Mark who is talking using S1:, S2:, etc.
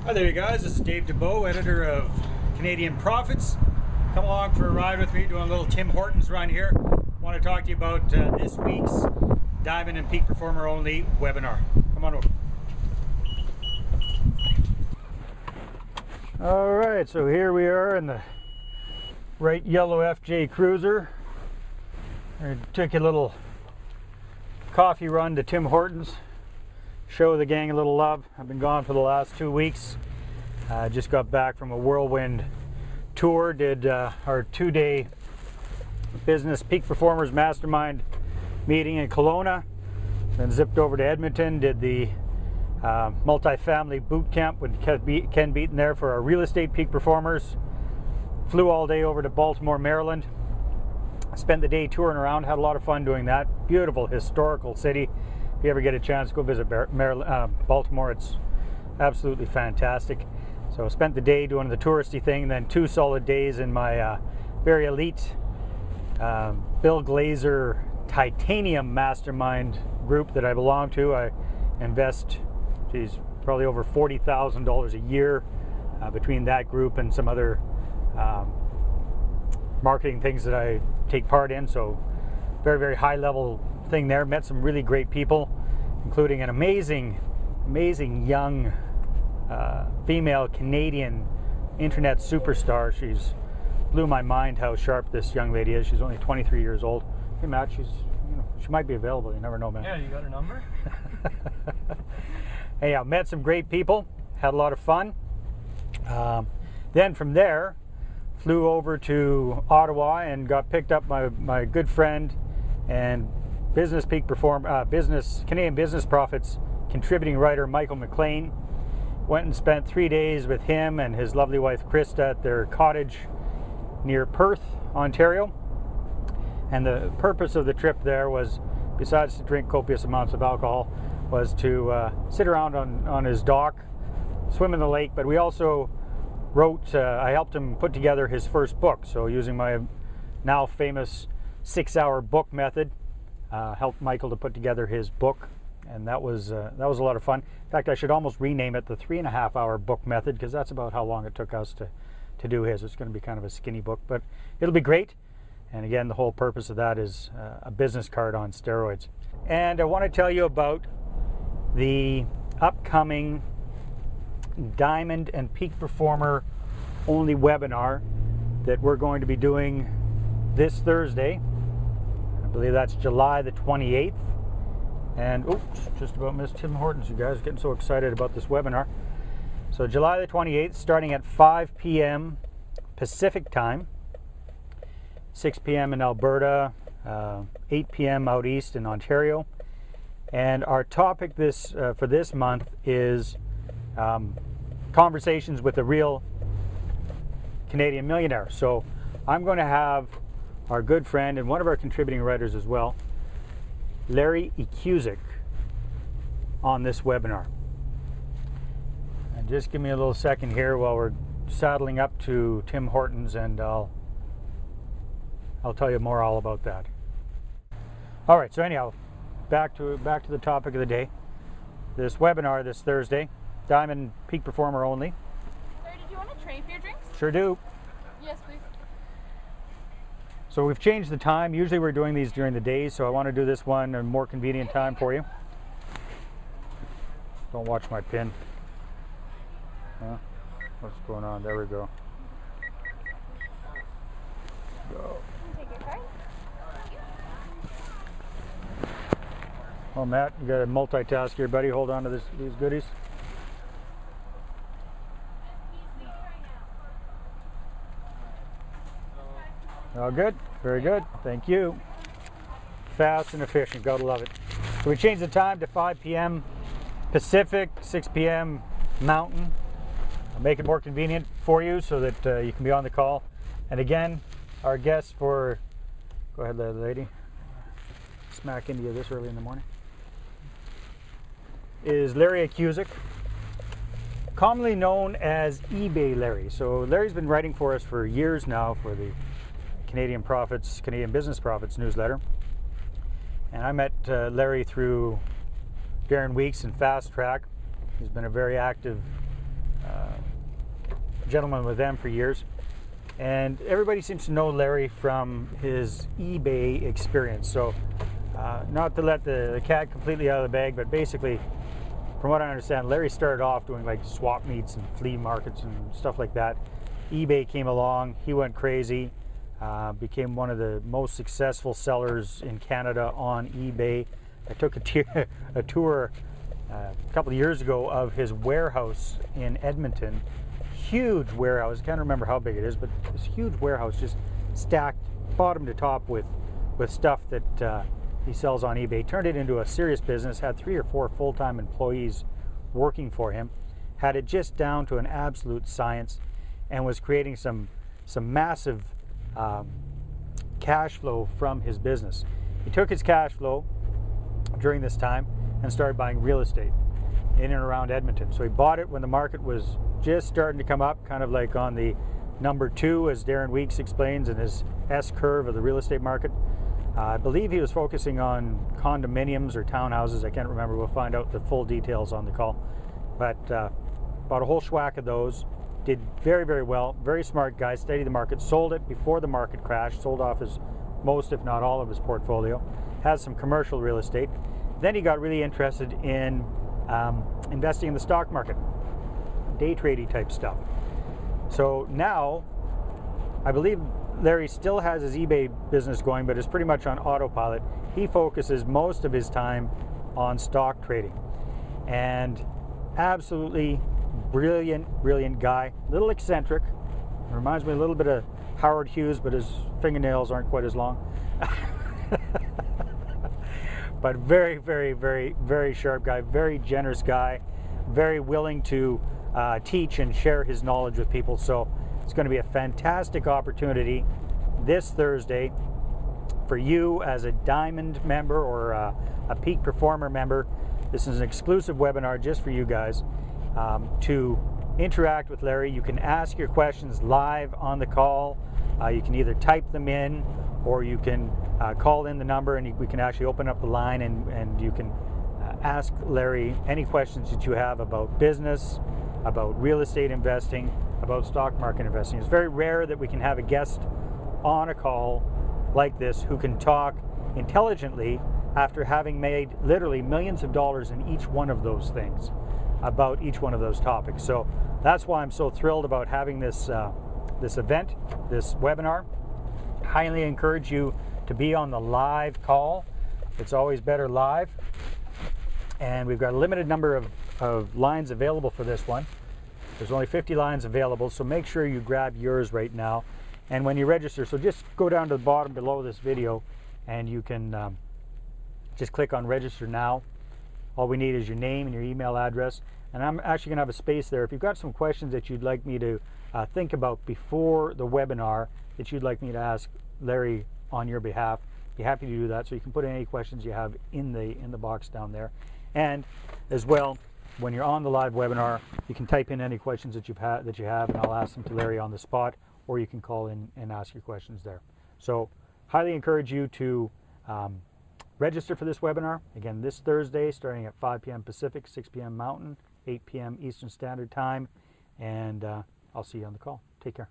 S1: Hi there you guys, this is Dave Dubeau, editor of Canadian Profits. Come along for a ride with me doing a little Tim Hortons run here. I want to talk to you about this week's Diamond and Peak Performer Only webinar. Come on over. Alright, so here we are in the bright yellow FJ Cruiser. I took a little coffee run to Tim Hortons. Show the gang a little love. I've been gone for the last 2 weeks. Just got back from a whirlwind tour. Did our 2-day business peak performers mastermind meeting in Kelowna. Then zipped over to Edmonton. Did the multifamily boot camp with Ken Beaton there for our real estate peak performers. Flew all day over to Baltimore, Maryland. Spent the day touring around. Had a lot of fun doing that. Beautiful historical city. If you ever get a chance, go visit Baltimore. It's absolutely fantastic. So spent the day doing the touristy thing, then 2 solid days in my very elite Bill Glazer Titanium Mastermind group that I belong to. I invest, probably over $40,000 a year between that group and some other marketing things that I take part in. So very, very high level thing there. Met some really great people, including an amazing young female Canadian internet superstar. She's blew my mind how sharp this young lady is. She's only 23 years old. Hey Matt, she might be available. You never know, man.
S2: Yeah, you got her number?
S1: Hey, I met some great people. Had a lot of fun. Then from there, flew over to Ottawa and got picked up by my good friend and Canadian Business Profits contributing writer Michael McLean. Went and spent 3 days with him and his lovely wife Krista at their cottage near Perth, Ontario. And the purpose of the trip there was, besides to drink copious amounts of alcohol, was to sit around on his dock, swim in the lake, but we also wrote, I helped him put together his first book. So using my now famous 6-hour book method, helped Michael to put together his book, and that was a lot of fun. In fact, I should almost rename it the 3.5-hour book method, because that's about how long it took us to do his. It's going to be kind of a skinny book, but it'll be great. And again, the whole purpose of that is a business card on steroids. And I want to tell you about the upcoming Diamond and Peak Performer Only webinar that we're going to be doing this Thursday. I believe that's July the 28th. And oops, just about missed Tim Hortons, you guys, getting so excited about this webinar. So July the 28th, starting at 5 p.m. Pacific time, 6 p.m. in Alberta, 8 p.m. out east in Ontario. And our topic for this month is conversations with a real Canadian millionaire. So I'm going to have our good friend and one of our contributing writers as well, Larry Ekusic, on this webinar. And just give me a little second here while we're saddling up to Tim Hortons, and I'll tell you more all about that. All right, so anyhow, back to the topic of the day. This webinar this Thursday, Diamond Peak Performer Only.
S3: Sorry, did you want a tray for your drinks?
S1: Sure do.
S3: Yes, please.
S1: So we've changed the time. Usually we're doing these during the day, so I want to do this one at a more convenient time for you. Don't watch my pin. What's going on? There we go. Go.
S3: Take your card.
S1: Oh, Matt, you got to multitask here, buddy. Hold on to these goodies. All good? Very good. Thank you. Fast and efficient. Gotta love it. So we changed the time to 5 p.m. Pacific, 6 p.m. Mountain. I'll make it more convenient for you so that you can be on the call. And again, our guest for... Go ahead, lady. Smack into you this early in the morning. Is Larry Ekusic, commonly known as eBay Larry. So Larry's been writing for us for years now for the Canadian Business Profits newsletter. And I met Larry through Darren Weeks and Fast Track. He's been a very active gentleman with them for years. And everybody seems to know Larry from his eBay experience. So not to let the cat completely out of the bag, but basically, from what I understand, Larry started off doing like swap meets and flea markets and stuff like that. eBay came along, he went crazy, became one of the most successful sellers in Canada on eBay. I took a tour a couple of years ago of his warehouse in Edmonton. Huge warehouse, I can't remember how big it is, but this huge warehouse just stacked bottom to top with stuff that he sells on eBay. Turned it into a serious business, had 3 or 4 full-time employees working for him, had it just down to an absolute science, and was creating some massive cash flow from his business. He took his cash flow during this time and started buying real estate in and around Edmonton. So he bought it when the market was just starting to come up, kind of like on the number 2, as Darren Weeks explains in his S-curve of the real estate market. I believe he was focusing on condominiums or townhouses. I can't remember. We'll find out the full details on the call. But bought a whole schwack of those. Did very, very well. Very smart guy. Studied the market. Sold it before the market crashed. Sold off his most, if not all, of his portfolio. Has some commercial real estate. Then he got really interested in investing in the stock market, day trading type stuff. So now, I believe Larry still has his eBay business going, but is pretty much on autopilot. He focuses most of his time on stock trading. And absolutely brilliant guy. Little eccentric. Reminds me a little bit of Howard Hughes, but his fingernails aren't quite as long. But very sharp guy, very generous guy, very willing to teach and share his knowledge with people. So it's going to be a fantastic opportunity this Thursday for you as a Diamond member or a Peak Performer member. This is an exclusive webinar just for you guys to interact with Larry. You can ask your questions live on the call. You can either type them in, or you can call in the number, and we can actually open up the line, and you can ask Larry any questions that you have about business, about real estate investing, about stock market investing. It's very rare that we can have a guest on a call like this who can talk intelligently after having made literally millions of dollars in each one of those things, about each one of those topics. So that's why I'm so thrilled about having this event, this webinar. Highly encourage you to be on the live call. It's always better live. And we've got a limited number of lines available for this one. There's only 50 lines available, so make sure you grab yours right now. And when you register, so just go down to the bottom below this video, and you can just click on register now. All we need is your name and your email address. And I'm actually gonna have a space there. If you've got some questions that you'd like me to think about before the webinar, that you'd like me to ask Larry on your behalf, be happy to do that. So you can put in any questions you have in the box down there. And as well, when you're on the live webinar, you can type in any questions that you have, and I'll ask them to Larry on the spot, or you can call in and ask your questions there. So highly encourage you to register for this webinar. Again, this Thursday, starting at 5 p.m. Pacific, 6 p.m. Mountain, 8 p.m. Eastern Standard Time, and I'll see you on the call. Take care.